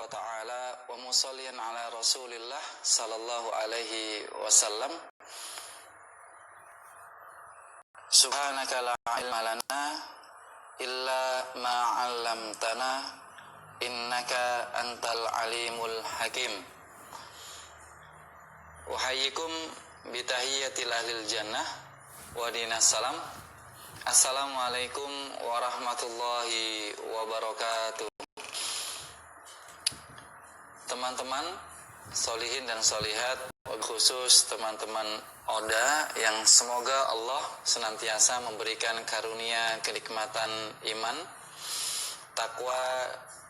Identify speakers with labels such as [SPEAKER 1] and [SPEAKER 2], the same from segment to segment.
[SPEAKER 1] wa ta'ala wa musallian ala rasulillah sallallahu alaihi wasallam. Subhanaka la ilma lana illa ma 'allamtana innaka antal alimul hakim. Uhayyikum bitahiyyatil ahlil jannah wa dinas salam. Assalamualaikum warahmatullahi wabarakatuh. Teman-teman solihin dan solihat, khusus teman-teman Oda yang semoga Allah senantiasa memberikan karunia kenikmatan iman, takwa,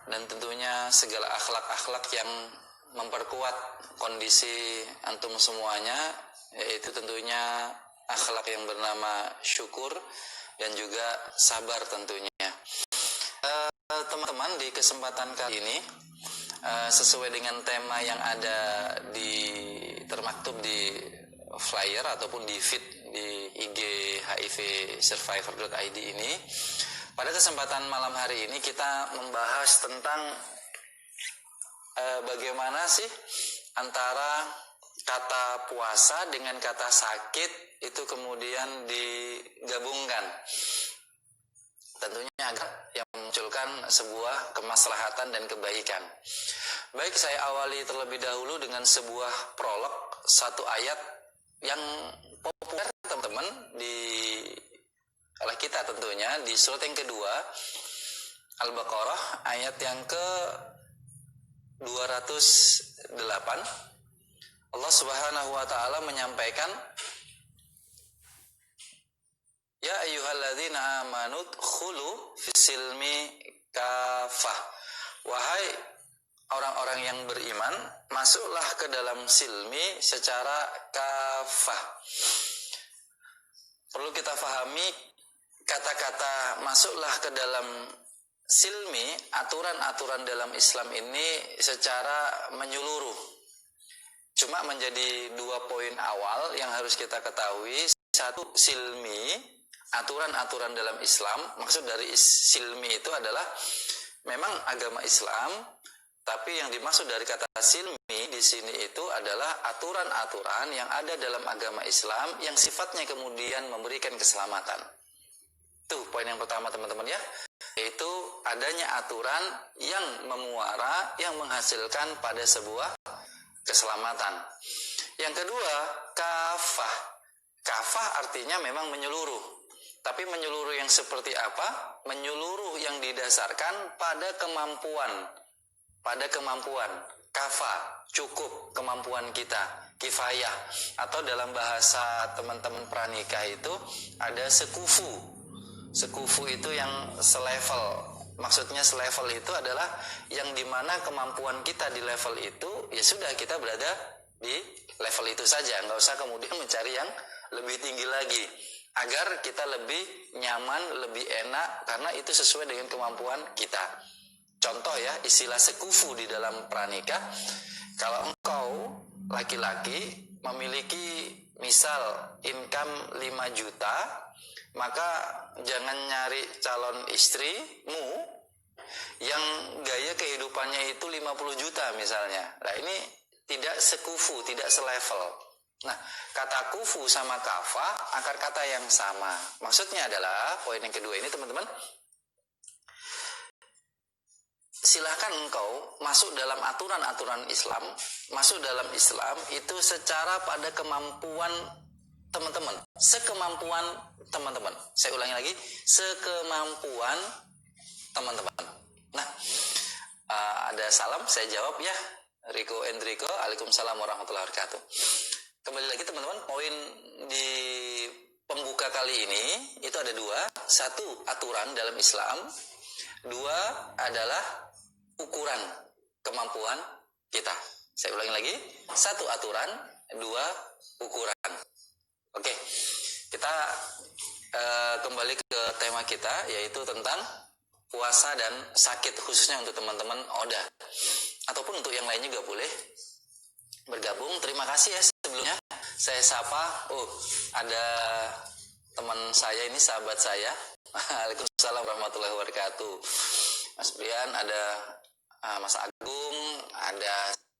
[SPEAKER 1] dan tentunya segala akhlak-akhlak yang memperkuat kondisi antum semuanya, yaitu tentunya akhlak yang bernama syukur dan juga sabar tentunya. Teman-teman, di kesempatan kali ini sesuai dengan tema yang ada termaktub di flyer ataupun di feed di IG hivsurvivor.id ini, pada kesempatan malam hari ini kita membahas tentang bagaimana sih antara kata puasa dengan kata sakit itu kemudian digabungkan, tentunya agar yang memunculkan sebuah kemaslahatan dan kebaikan. Baik, saya awali terlebih dahulu dengan sebuah prolog, satu ayat yang populer teman-teman oleh kita tentunya di surat yang kedua Al-Baqarah ayat yang ke 208. Allah Subhanahu wa taala menyampaikan, ya ayyuhalladzina amanu dkhulu fisilmi kafah. Wahai orang-orang yang beriman, masuklah ke dalam silmi secara kafah. Perlu kita fahami kata-kata masuklah ke dalam silmi, aturan-aturan dalam Islam ini secara menyeluruh. Cuma menjadi dua poin awal yang harus kita ketahui. Satu, silmi, aturan-aturan dalam Islam. Maksud dari silmi itu adalah memang agama Islam, tapi yang dimaksud dari kata silmi di sini itu adalah aturan-aturan yang ada dalam agama Islam yang sifatnya kemudian memberikan keselamatan. Tuh poin yang pertama teman-teman ya, yaitu adanya aturan yang memuara, yang menghasilkan pada sebuah keselamatan. Yang kedua, kafah. Kafah artinya memang menyeluruh. Tapi menyeluruh yang seperti apa? Menyeluruh yang didasarkan pada kemampuan. Pada kemampuan. Kafah, cukup kemampuan kita. Kifayah. Atau dalam bahasa teman-teman pranikah itu ada sekufu. Sekufu itu yang selevel. Maksudnya selevel itu adalah yang dimana kemampuan kita di level itu, ya sudah kita berada di level itu saja, nggak usah kemudian mencari yang lebih tinggi lagi, agar kita lebih nyaman, lebih enak, karena itu sesuai dengan kemampuan kita. Contoh ya, istilah sekufu di dalam pranikah, kalau engkau laki-laki memiliki misal income 5 juta, maka jangan nyari calon istrimu yang gaya kehidupannya itu 50 juta misalnya. Nah ini tidak sekufu, tidak selevel. Nah kata kufu sama kafah akar kata yang sama. Maksudnya adalah poin yang kedua ini teman-teman, silahkan engkau masuk dalam aturan-aturan Islam, masuk dalam Islam itu secara pada kemampuan teman-teman, sekemampuan teman-teman. Saya ulangi lagi, sekemampuan teman-teman. Nah, ada salam, saya jawab ya. Riko Enrico, Waalaikumsalam warahmatullahi wabarakatuh. Kembali lagi teman-teman, poin di pembuka kali ini itu ada dua. Satu, aturan dalam Islam. Dua adalah ukuran kemampuan kita. Saya ulangi lagi, satu aturan, dua ukuran. Oke, kita kembali ke tema kita, yaitu tentang puasa dan sakit, khususnya untuk teman-teman Oda, ataupun untuk yang lain juga boleh bergabung. Terima kasih ya sebelumnya. Saya sapa, ada teman saya ini, sahabat saya. Waalaikumsalam warahmatullahi wabarakatuh. Mas Brian, ada Mas Agung, ada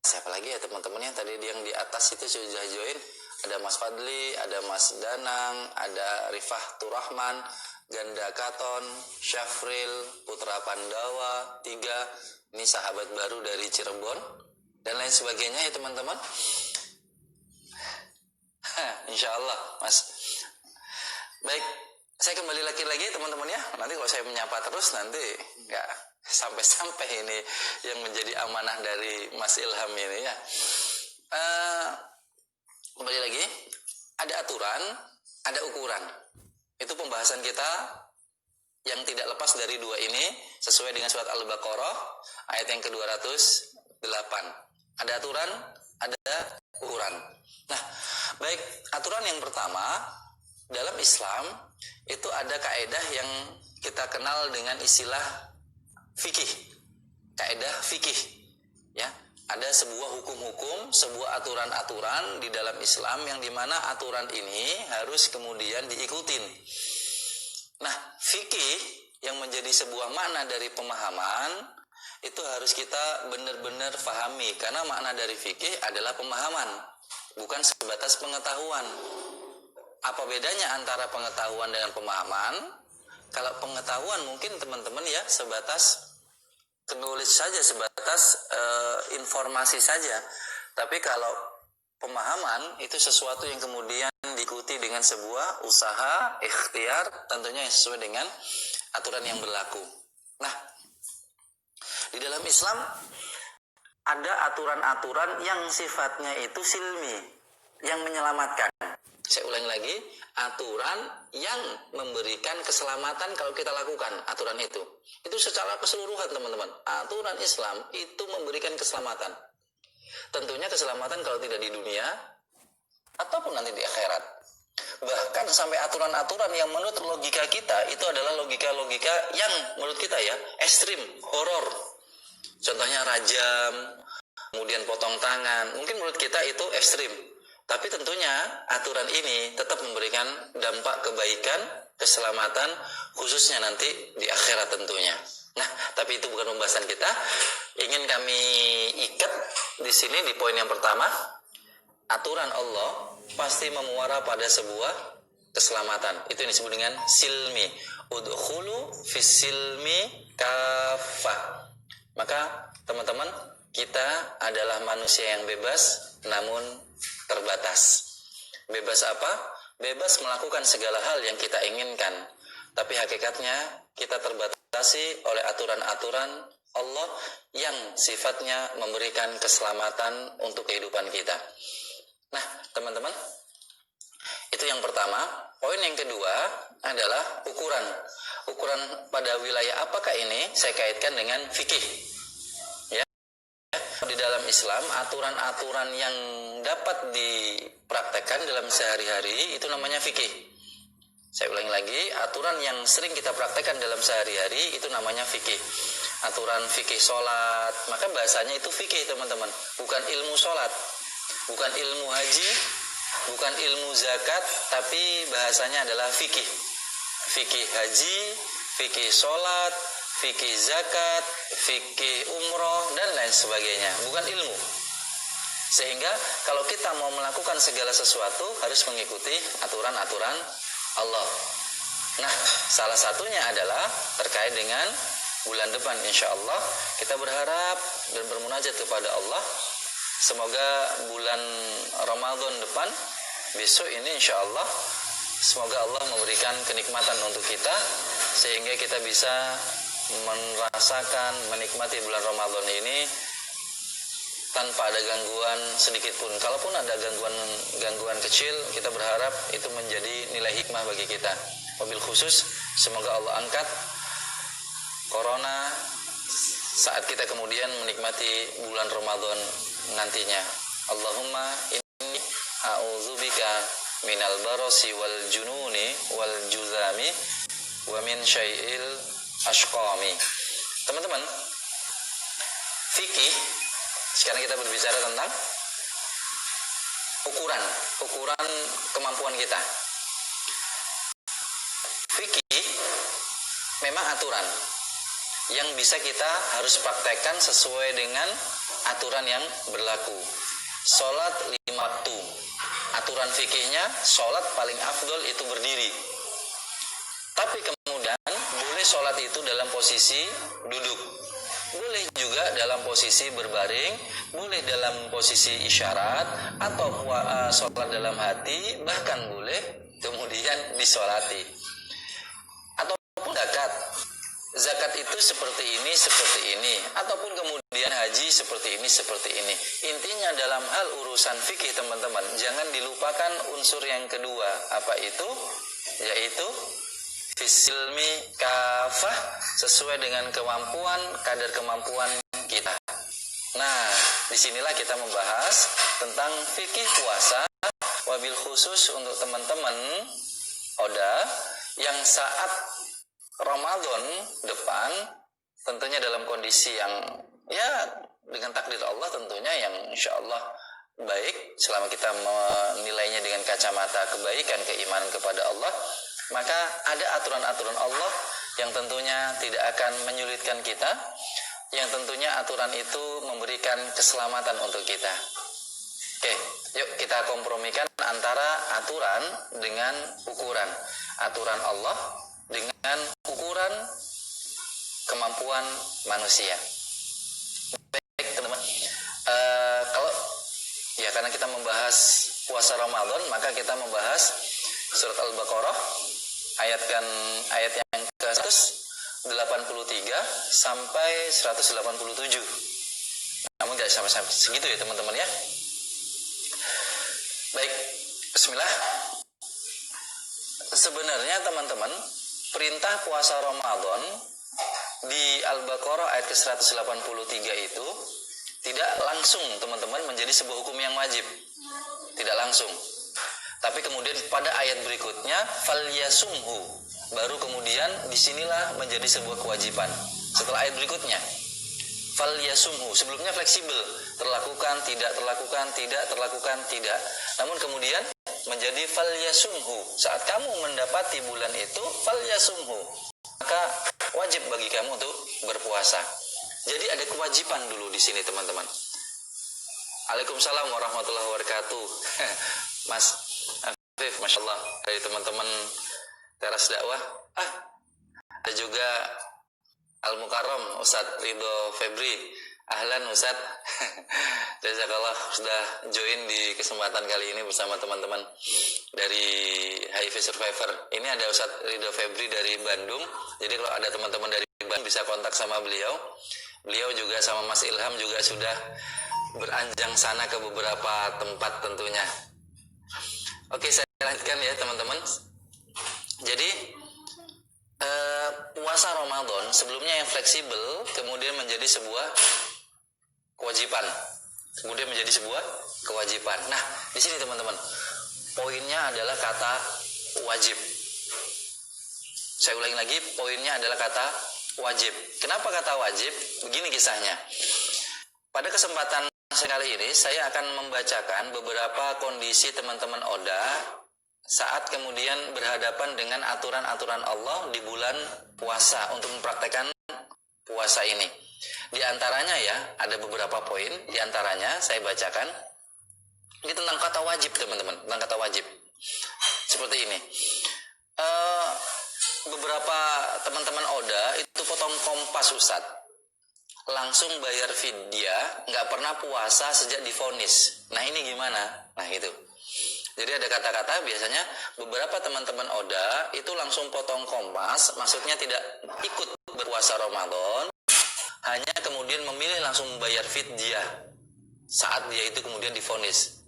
[SPEAKER 1] siapa lagi ya teman-temannya tadi yang di atas itu sudah join. Ada Mas Fadli, ada Mas Danang, ada Rifah Turahman, Ganda Katon, Syafril, Putra Pandawa, 3, ini sahabat baru dari Cirebon, dan lain sebagainya ya teman-teman. Insya Allah Mas. Baik, saya kembali lagi teman-teman ya. Nanti kalau saya menyapa terus nanti nggak sampai-sampai ini yang menjadi amanah dari Mas Ilham ini ya. Kembali lagi, ada aturan, ada ukuran. Itu pembahasan kita yang tidak lepas dari dua ini, sesuai dengan surat Al-Baqarah ayat yang ke-208. Ada aturan, ada ukuran. Nah, baik, aturan yang pertama, dalam Islam itu ada kaidah yang kita kenal dengan istilah fikih. Kaidah fikih, ya. Ada sebuah hukum-hukum, sebuah aturan-aturan di dalam Islam yang dimana aturan ini harus kemudian diikutin. Nah, fikih yang menjadi sebuah makna dari pemahaman itu harus kita benar-benar pahami, karena makna dari fikih adalah pemahaman, bukan sebatas pengetahuan. Apa bedanya antara pengetahuan dengan pemahaman? Kalau pengetahuan mungkin teman-teman ya sebatas penulis saja, sebatas informasi saja. Tapi kalau pemahaman itu sesuatu yang kemudian diikuti dengan sebuah usaha, ikhtiar, tentunya yang sesuai dengan aturan yang berlaku. Nah, di dalam Islam ada aturan-aturan yang sifatnya itu silmi, yang menyelamatkan. Saya ulangi lagi, aturan yang memberikan keselamatan kalau kita lakukan aturan itu. Itu secara keseluruhan teman-teman. Aturan Islam itu memberikan keselamatan. Tentunya keselamatan kalau tidak di dunia ataupun nanti di akhirat. Bahkan sampai aturan-aturan yang menurut logika kita itu adalah logika-logika yang menurut kita ya ekstrim, horor. Contohnya rajam, kemudian potong tangan. Mungkin menurut kita itu ekstrim. Tapi tentunya aturan ini tetap memberikan dampak kebaikan, keselamatan, khususnya nanti di akhirat tentunya. Nah, tapi itu bukan pembahasan kita. Ingin kami ikat di sini di poin yang pertama. Aturan Allah pasti memuara pada sebuah keselamatan. Itu yang disebut dengan silmi. Udkhulu fis silmi kafah. Maka teman-teman, kita adalah manusia yang bebas namun terbatas. Bebas apa? Bebas melakukan segala hal yang kita inginkan. Tapi hakikatnya kita terbatasi oleh aturan-aturan Allah yang sifatnya memberikan keselamatan untuk kehidupan kita. Nah, teman-teman, itu yang pertama. Poin yang kedua adalah ukuran. Ukuran pada wilayah apakah ini? Saya kaitkan dengan fikih. Di dalam Islam, aturan-aturan yang dapat dipraktekkan dalam sehari-hari itu namanya fikih. Saya ulangi lagi, aturan yang sering kita praktekkan dalam sehari-hari itu namanya fikih. Aturan fikih sholat, maka bahasanya itu fikih teman-teman, bukan ilmu sholat, bukan ilmu haji, bukan ilmu zakat, tapi bahasanya adalah fikih. Fikih haji, fikih sholat, fikih zakat, fikih umroh, dan lain sebagainya. Bukan ilmu. Sehingga kalau kita mau melakukan segala sesuatu harus mengikuti aturan-aturan Allah. Nah, salah satunya adalah terkait dengan bulan depan. Insya Allah kita berharap dan bermunajat kepada Allah. Semoga bulan Ramadan depan, besok ini insya Allah, semoga Allah memberikan kenikmatan untuk kita sehingga kita bisa merasakan, menikmati bulan Ramadan ini tanpa ada gangguan sedikit pun. Kalaupun ada gangguan kecil, kita berharap itu menjadi nilai hikmah bagi kita. Wabil khusus, semoga Allah angkat corona saat kita kemudian menikmati bulan Ramadan nantinya. Allahumma inni a'udzubika minal barasi wal jununi wal juzami wa min syai'il ashqami. Teman-teman, fikih, sekarang kita berbicara tentang ukuran kemampuan kita. Fikih memang aturan. yang bisa kita harus praktekkan sesuai dengan aturan yang berlaku. Sholat 5 waktu. Aturan fikihnya sholat paling afdol itu berdiri. Tapi kemudian boleh sholat itu dalam posisi duduk. Boleh juga dalam posisi berbaring, boleh dalam posisi isyarat, atau sholat dalam hati, bahkan boleh kemudian disolati. Ataupun zakat itu seperti ini, ataupun kemudian haji seperti ini. Intinya dalam hal urusan fikih teman-teman, jangan dilupakan unsur yang kedua, apa itu? Yaitu fisilmi kafah, sesuai dengan kemampuan, kadar kemampuan kita. Nah, disinilah kita membahas tentang fikih puasa, wabil khusus untuk teman-teman Oda yang saat Ramadan depan, tentunya dalam kondisi yang ya dengan takdir Allah tentunya yang insya Allah baik, selama kita menilainya dengan kacamata kebaikan, keimanan kepada Allah, maka ada aturan-aturan Allah yang tentunya tidak akan menyulitkan kita, yang tentunya aturan itu memberikan keselamatan untuk kita. Oke, yuk kita kompromikan antara aturan dengan ukuran. Aturan Allah dengan ukuran kemampuan manusia. Baik teman-teman, kalau ya karena kita membahas puasa Ramadan, maka kita membahas surat Al-Baqarah ayat yang ke 183 sampai 187. Namun tidak sampai segitu ya teman-teman ya. Baik, bismillah. Sebenarnya teman-teman, perintah puasa Ramadan di Al-Baqarah ayat ke-183 itu tidak langsung teman-teman menjadi sebuah hukum yang wajib. Tidak langsung. Tapi kemudian pada ayat berikutnya falyasumhu, baru kemudian disinilah menjadi sebuah kewajiban. Setelah ayat berikutnya falyasumhu, sebelumnya fleksibel, terlakukan, tidak terlakukan, tidak terlakukan, tidak. Namun kemudian menjadi falyasumhu, saat kamu mendapati bulan itu falyasumhu, maka wajib bagi kamu untuk berpuasa. Jadi ada kewajiban dulu di sini teman-teman. Waalaikumsalam warahmatullahi wabarakatuh. Mas Afif, Masya Allah, dari teman-teman teras dakwah. Ada juga Al-Mukarram Ustadz Ridho Febri. Ahlan Ustadz. Jazakallah sudah join di kesempatan kali ini bersama teman-teman dari HIV Survivor. Ini ada Ustadz Ridho Febri dari Bandung. Jadi kalau ada teman-teman dari Bandung bisa kontak sama beliau. Beliau juga sama Mas Ilham juga sudah beranjang sana ke beberapa tempat tentunya. Oke, saya lanjutkan ya teman-teman. Jadi puasa Ramadan sebelumnya yang fleksibel, kemudian menjadi sebuah kewajiban. Nah, di sini teman-teman, poinnya adalah kata wajib. Saya ulangi lagi, poinnya adalah kata wajib. Kenapa kata wajib? Begini kisahnya. Pada kesempatan kali ini saya akan membacakan beberapa kondisi teman-teman Oda saat kemudian berhadapan dengan aturan-aturan Allah di bulan puasa untuk mempraktekkan puasa ini. Di antaranya ya, ada beberapa poin, di antaranya saya bacakan. Ini tentang kata wajib teman-teman, tentang kata wajib. Seperti ini. Beberapa teman-teman Oda itu potong kompas Ustadz. Langsung bayar fidyah, nggak pernah puasa sejak divonis. Nah ini gimana? Nah itu. Jadi ada kata-kata biasanya beberapa teman-teman Oda itu langsung potong kompas, maksudnya tidak ikut berpuasa Ramadan, hanya kemudian memilih langsung membayar fidyah saat dia itu kemudian divonis.